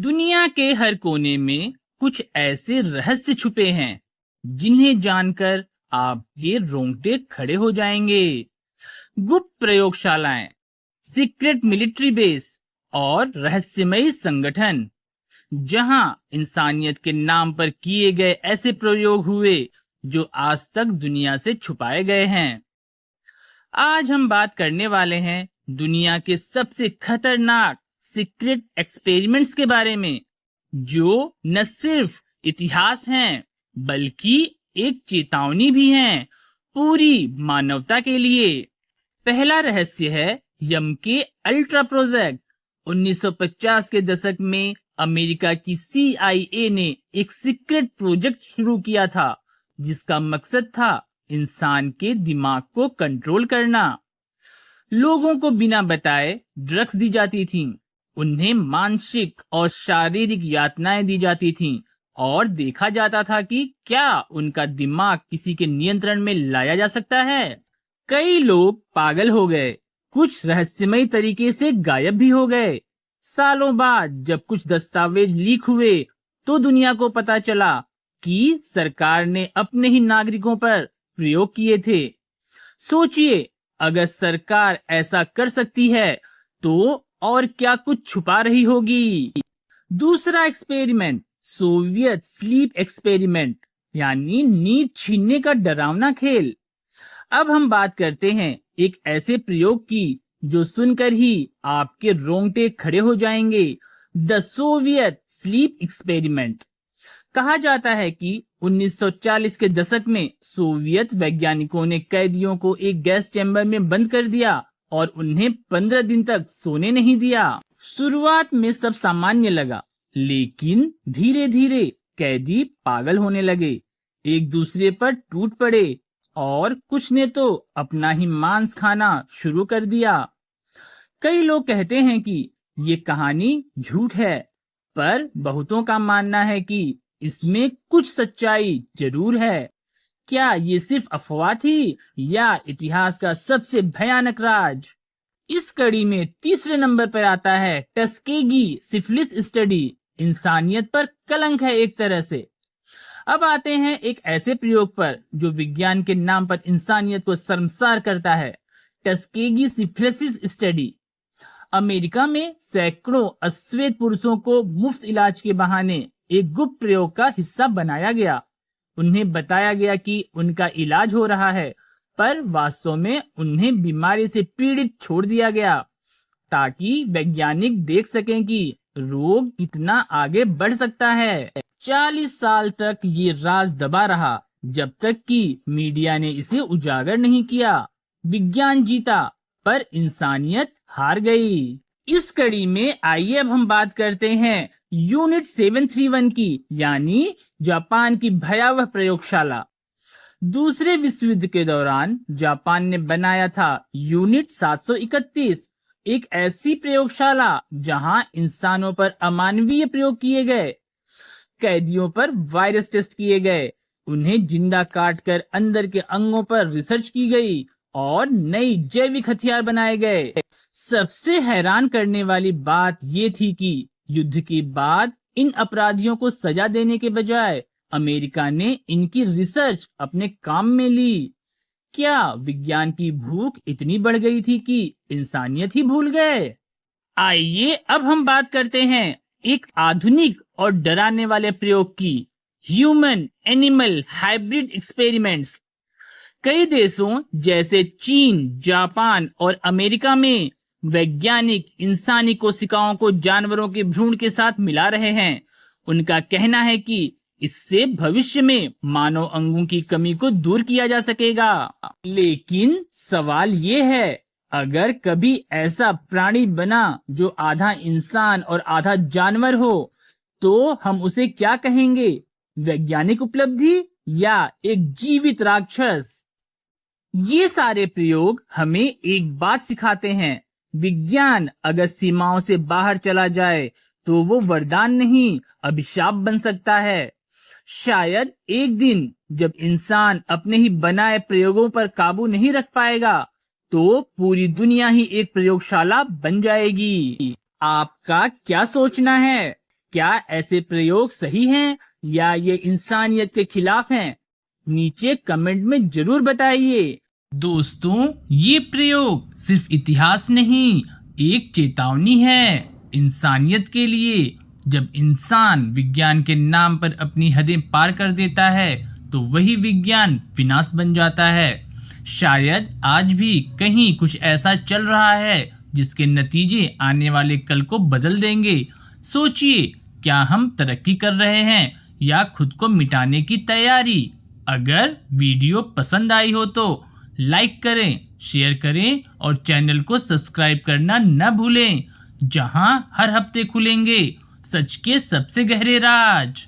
दुनिया के हर कोने में कुछ ऐसे रहस्य छुपे हैं जिन्हें जानकर आपके रोंगटे खड़े हो जाएंगे। गुप्त प्रयोगशालाएं, सीक्रेट मिलिट्री बेस और रहस्यमयी संगठन, जहां इंसानियत के नाम पर किए गए ऐसे प्रयोग हुए जो आज तक दुनिया से छुपाए गए हैं। आज हम बात करने वाले हैं दुनिया के सबसे खतरनाक सीक्रेट एक्सपेरिमेंट्स के बारे में, जो न सिर्फ इतिहास हैं बल्कि एक चेतावनी भी हैं पूरी मानवता के लिए। पहला रहस्य है यम के अल्ट्रा प्रोजेक्ट। 1950 के दशक में अमेरिका की CIA ने एक सीक्रेट प्रोजेक्ट शुरू किया था जिसका मकसद था इंसान के दिमाग को कंट्रोल करना। लोगों को बिना बताए ड्रग्स दी जाती थीं, उन्हें मानसिक और शारीरिक यातनाएं दी जाती थीं और देखा जाता था कि क्या उनका दिमाग किसी के नियंत्रण में लाया जा सकता है। कई लोग पागल हो गए, कुछ रहस्यमयी तरीके से गायब भी हो गए। सालों बाद जब कुछ दस्तावेज लीक हुए तो दुनिया को पता चला कि सरकार ने अपने ही नागरिकों पर प्रयोग किए थे। सोचिए, अगर सरकार ऐसा कर सकती है तो और क्या कुछ छुपा रही होगी। दूसरा एक्सपेरिमेंट, सोवियत स्लीप एक्सपेरिमेंट, यानी नींद छीनने का डरावना खेल। अब हम बात करते हैं एक ऐसे प्रयोग की जो सुनकर ही आपके रोंगटे खड़े हो जाएंगे, द सोवियत स्लीप एक्सपेरिमेंट। कहा जाता है कि 1940 के दशक में सोवियत वैज्ञानिकों ने कैदियों को एक गैस चैम्बर में बंद कर दिया और उन्हें 15 दिन तक सोने नहीं दिया। शुरुआत में सब सामान्य लगा, लेकिन धीरे धीरे कैदी पागल होने लगे, एक दूसरे पर टूट पड़े और कुछ ने तो अपना ही मांस खाना शुरू कर दिया। कई लोग कहते हैं कि ये कहानी झूठ है, पर बहुतों का मानना है कि इसमें कुछ सच्चाई जरूर है। क्या ये सिर्फ अफवाह थी या इतिहास का सबसे भयानक राज? इस कड़ी में तीसरे नंबर पर आता है टस्केगी सिफिलिस स्टडी। इंसानियत पर कलंक है एक तरह से। अब आते हैं एक ऐसे प्रयोग पर जो विज्ञान के नाम पर इंसानियत को शर्मसार करता है, टस्केगी सिफिलिस स्टडी। अमेरिका में सैकड़ों अश्वेत पुरुषों को मुफ्त इलाज के बहाने एक गुप्त प्रयोग का हिस्सा बनाया गया। उन्हें बताया गया कि उनका इलाज हो रहा है, पर वास्तव में उन्हें बीमारी से पीड़ित छोड़ दिया गया ताकि वैज्ञानिक देख सकें कि रोग कितना आगे बढ़ सकता है। 40 साल तक ये राज दबा रहा, जब तक कि मीडिया ने इसे उजागर नहीं किया। विज्ञान जीता पर इंसानियत हार गई। इस कड़ी में आइए अब हम बात करते हैं यूनिट 731 की, यानी जापान की भयावह प्रयोगशाला। दूसरे विश्व युद्ध के दौरान जापान ने बनाया था यूनिट 731, एक ऐसी प्रयोगशाला जहां इंसानों पर अमानवीय प्रयोग किए गए। कैदियों पर वायरस टेस्ट किए गए, उन्हें जिंदा काटकर अंदर के अंगों पर रिसर्च की गई और नई जैविक हथियार बनाए गए। सबसे हैरान करने वाली बात ये थी कि युद्ध के बाद इन अपराधियों को सजा देने के बजाय अमेरिका ने इनकी रिसर्च अपने काम में ली। क्या विज्ञान की भूख इतनी बढ़ गई थी कि इंसानियत ही भूल गए? आइए अब हम बात करते हैं एक आधुनिक और डराने वाले प्रयोग की, ह्यूमन एनिमल हाइब्रिड एक्सपेरिमेंट्स। कई देशों जैसे चीन, जापान और अमेरिका में वैज्ञानिक इंसानी कोशिकाओं को जानवरों के भ्रूण के साथ मिला रहे हैं। उनका कहना है कि इससे भविष्य में मानव अंगों की कमी को दूर किया जा सकेगा। लेकिन सवाल ये है, अगर कभी ऐसा प्राणी बना जो आधा इंसान और आधा जानवर हो, तो हम उसे क्या कहेंगे? वैज्ञानिक उपलब्धि या एक जीवित राक्षस? ये सारे प्रयोग हमें एक बात सिखाते हैं, विज्ञान अगर सीमाओं से बाहर चला जाए तो वो वरदान नहीं, अभिशाप बन सकता है। शायद एक दिन जब इंसान अपने ही बनाए प्रयोगों पर काबू नहीं रख पाएगा तो पूरी दुनिया ही एक प्रयोगशाला बन जाएगी। आपका क्या सोचना है? क्या ऐसे प्रयोग सही हैं या ये इंसानियत के खिलाफ हैं? नीचे कमेंट में जरूर बताइए। दोस्तों, ये प्रयोग सिर्फ इतिहास नहीं, एक चेतावनी है इंसानियत के लिए। जब इंसान विज्ञान के नाम पर अपनी हदें पार कर देता है तो वही विज्ञान विनाश बन जाता है। शायद आज भी कहीं कुछ ऐसा चल रहा है जिसके नतीजे आने वाले कल को बदल देंगे। सोचिए, क्या हम तरक्की कर रहे हैं या खुद को मिटाने की तैयारी? अगर वीडियो पसंद आई हो तो लाइक करें, शेयर करें और चैनल को सब्सक्राइब करना न भूलें, जहां हर हफ्ते खुलेंगे सच के सबसे गहरे राज।